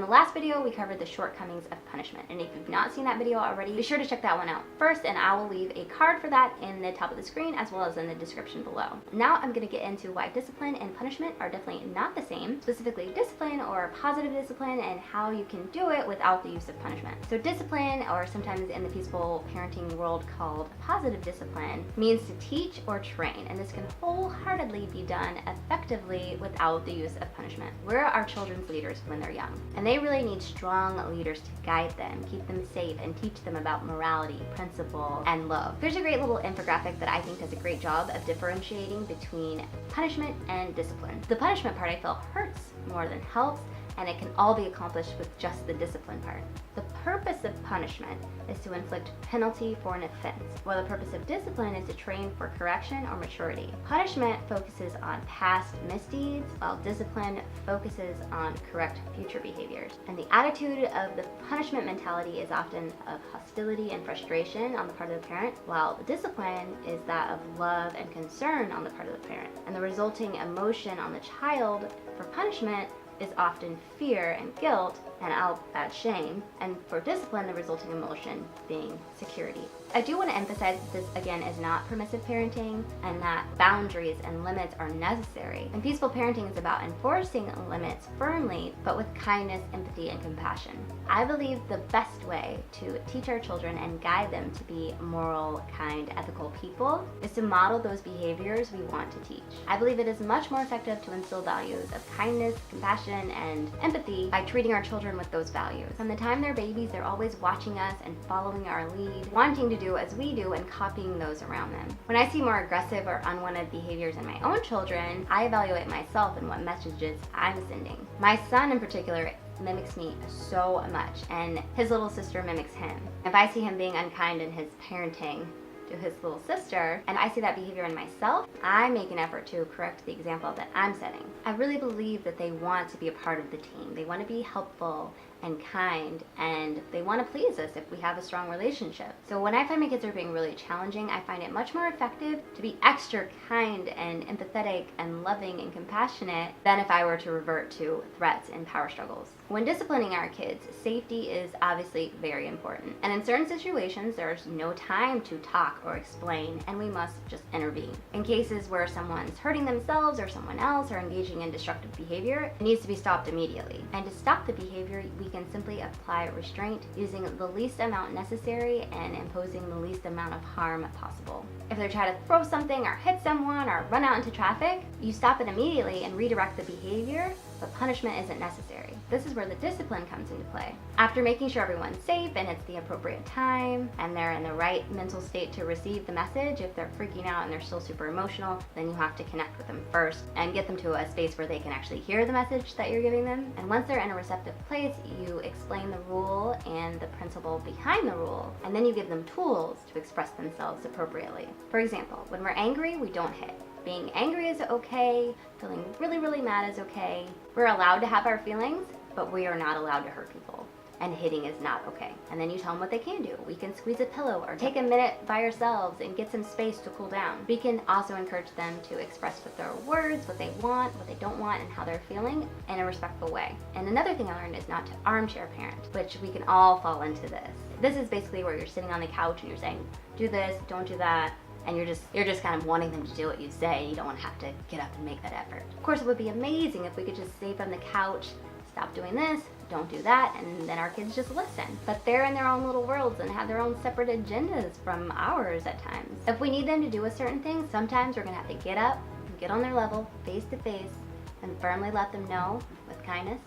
the last video, we covered the shortcomings of punishment. And if you've not seen that video already, be sure to check that one out first, and I will leave a card for that in the top of the screen as well as in the description below. Now I'm going to get into why discipline and punishment are definitely not the same, specifically discipline or positive discipline and how you can do it without the use of punishment. So discipline, or sometimes in the peaceful parenting world called positive discipline, means to teach or train, and this can wholeheartedly be done effectively without the use of punishment. We're our children's leaders when they're young, and they really need strong leaders to guide them, keep them safe, and teach them about morality, principle, and love. There's a great little infographic that I think does a great job of differentiating between punishment and discipline. The punishment part I feel hurts more than helps, and it can all be accomplished with just the discipline part. The purpose of punishment is to inflict penalty for an offense, while the purpose of discipline is to train for correction or maturity. Punishment focuses on past misdeeds, while discipline focuses on correct future behaviors. And the attitude of the punishment mentality is often of hostility and frustration on the part of the parent, while the discipline is that of love and concern on the part of the parent. And the resulting emotion on the child for punishment is often fear and guilt, and I'll add shame, and for discipline the resulting emotion being security. I do want to emphasize that this again is not permissive parenting, and that boundaries and limits are necessary. And peaceful parenting is about enforcing limits firmly, but with kindness, empathy, and compassion. I believe the best way to teach our children and guide them to be moral, kind, ethical people is to model those behaviors we want to teach. I believe it is much more effective to instill values of kindness, compassion, and empathy by treating our children with those values. From the time they're babies, they're always watching us and following our lead, wanting to do as we do and copying those around them. When I see more aggressive or unwanted behaviors in my own children, I evaluate myself and what messages I'm sending. My son in particular mimics me so much, and his little sister mimics him. If I see him being unkind in his parenting to his little sister, and I see that behavior in myself, I make an effort to correct the example that I'm setting. I really believe that they want to be a part of the team. They want to be helpful and kind, and they want to please us if we have a strong relationship. So when I find my kids are being really challenging, I find it much more effective to be extra kind and empathetic and loving and compassionate than if I were to revert to threats and power struggles. When disciplining our kids, safety is obviously very important. And in certain situations, there's no time to talk or explain, and we must just intervene. In cases where someone's hurting themselves or someone else or engaging in destructive behavior, it needs to be stopped immediately. And to stop the behavior, we can simply apply restraint using the least amount necessary and imposing the least amount of harm possible. If they're trying to throw something or hit someone or run out into traffic, you stop it immediately and redirect the behavior, but punishment isn't necessary. This is where the discipline comes into play. After making sure everyone's safe and it's the appropriate time and they're in the right mental state to receive the message, if they're freaking out and they're still super emotional, then you have to connect with them first and get them to a space where they can actually hear the message that you're giving them. And once they're in a receptive place, you explain the rule and the principle behind the rule, and then you give them tools to express themselves appropriately. For example, when we're angry, we don't hit. Being angry is okay, feeling really, really mad is okay. We're allowed to have our feelings, but we are not allowed to hurt people. And hitting is not okay. And then you tell them what they can do. We can squeeze a pillow or take a minute by ourselves and get some space to cool down. We can also encourage them to express with their words what they want, what they don't want, and how they're feeling in a respectful way. And another thing I learned is not to armchair parent, which we can all fall into this. This is basically where you're sitting on the couch and you're saying, do this, don't do that, and you're just kind of wanting them to do what you say. You don't want to have to get up and make that effort. Of course, it would be amazing if we could just say from the couch, stop doing this, don't do that, and then our kids just listen. But they're in their own little worlds and have their own separate agendas from ours at times. If we need them to do a certain thing, sometimes we're gonna have to get up, get on their level, face to face, and firmly let them know, with kindness,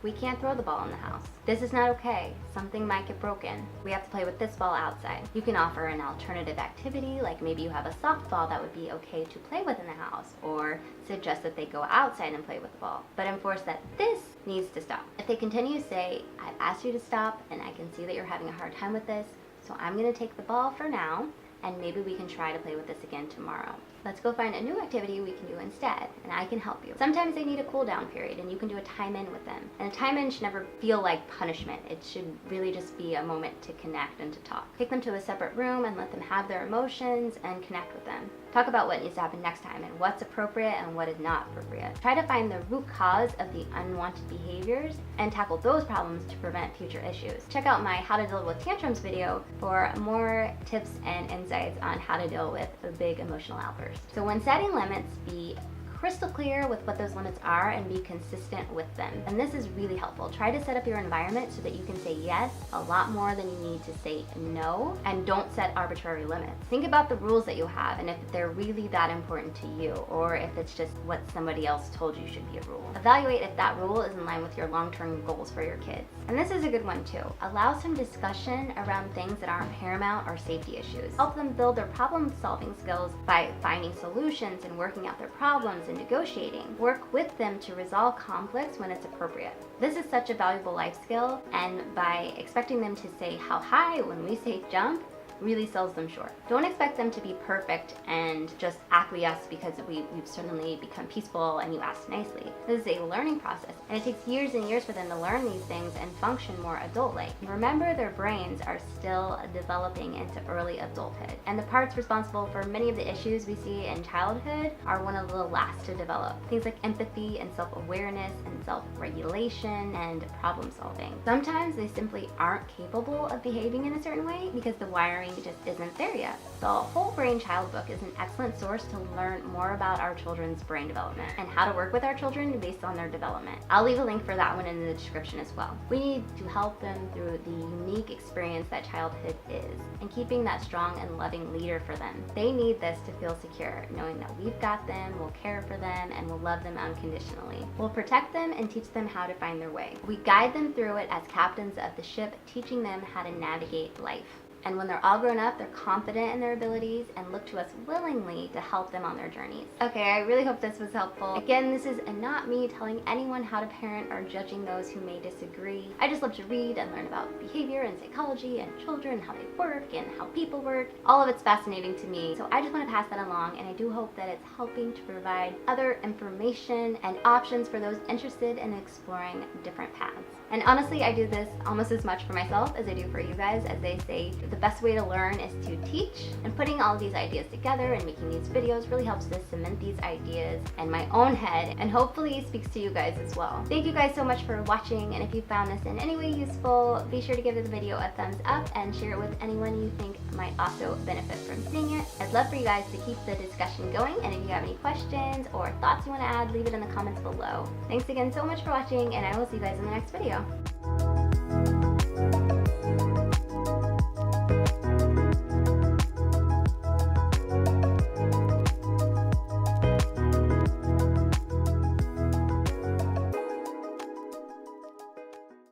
we can't throw the ball in the house. This is not okay. Something might get broken. We have to play with this ball outside. You can offer an alternative activity, like maybe you have a softball that would be okay to play with in the house, or suggest that they go outside and play with the ball. But enforce that this needs to stop. If they continue to say, I've asked you to stop and I can see that you're having a hard time with this, so I'm gonna take the ball for now, and maybe we can try to play with this again tomorrow. Let's go find a new activity we can do instead, and I can help you. Sometimes they need a cool down period, and you can do a time in with them. And a time in should never feel like punishment. It should really just be a moment to connect and to talk. Take them to a separate room and let them have their emotions and connect with them. Talk about what needs to happen next time and what's appropriate and what is not appropriate. Try to find the root cause of the unwanted behaviors and tackle those problems to prevent future issues. Check out my How to Deal with Tantrums video for more tips and insights on how to deal with a big emotional outburst. So when setting limits, be crystal clear with what those limits are and be consistent with them. And this is really helpful. Try to set up your environment so that you can say yes a lot more than you need to say no, and don't set arbitrary limits. Think about the rules that you have and if they're really that important to you, or if it's just what somebody else told you should be a rule. Evaluate if that rule is in line with your long-term goals for your kids. And this is a good one too. Allow some discussion around things that aren't paramount or safety issues. Help them build their problem-solving skills by finding solutions and working out their problems and negotiating. Work with them to resolve conflicts when it's appropriate. This is such a valuable life skill, and by expecting them to say how high when we say jump, really sells them short. Don't expect them to be perfect and just acquiesce because we've suddenly become peaceful and you asked nicely. This is a learning process, and it takes years and years for them to learn these things and function more adult-like. Remember, their brains are still developing into early adulthood, and the parts responsible for many of the issues we see in childhood are one of the last to develop. Things like empathy and self-awareness and self-regulation and problem-solving. Sometimes they simply aren't capable of behaving in a certain way because the wiring just isn't there yet. The Whole Brain Child book is an excellent source to learn more about our children's brain development and how to work with our children based on their development. I'll leave a link for that one in the description as well. We need to help them through the unique experience that childhood is, and keeping that strong and loving leader for them. They need this to feel secure, knowing that we've got them, we'll care for them, and we'll love them unconditionally. We'll protect them and teach them how to find their way. We guide them through it as captains of the ship, teaching them how to navigate life. And when they're all grown up, they're confident in their abilities and look to us willingly to help them on their journeys. Okay, I really hope this was helpful. Again, this is not me telling anyone how to parent or judging those who may disagree. I just love to read and learn about behavior and psychology and children, how they work and how people work. All of it's fascinating to me. So I just want to pass that along, and I do hope that it's helping to provide other information and options for those interested in exploring different paths. And honestly, I do this almost as much for myself as I do for you guys. As they say, the best way to learn is to teach, and putting all of these ideas together and making these videos really helps to cement these ideas in my own head, and hopefully speaks to you guys as well. Thank you guys so much for watching, and if you found this in any way useful, be sure to give this video a thumbs up and share it with anyone you think might also benefit from seeing it. I'd love for you guys to keep the discussion going, and if you have any questions or thoughts you want to add, leave it in the comments below. Thanks again so much for watching, and I will see you guys in the next video.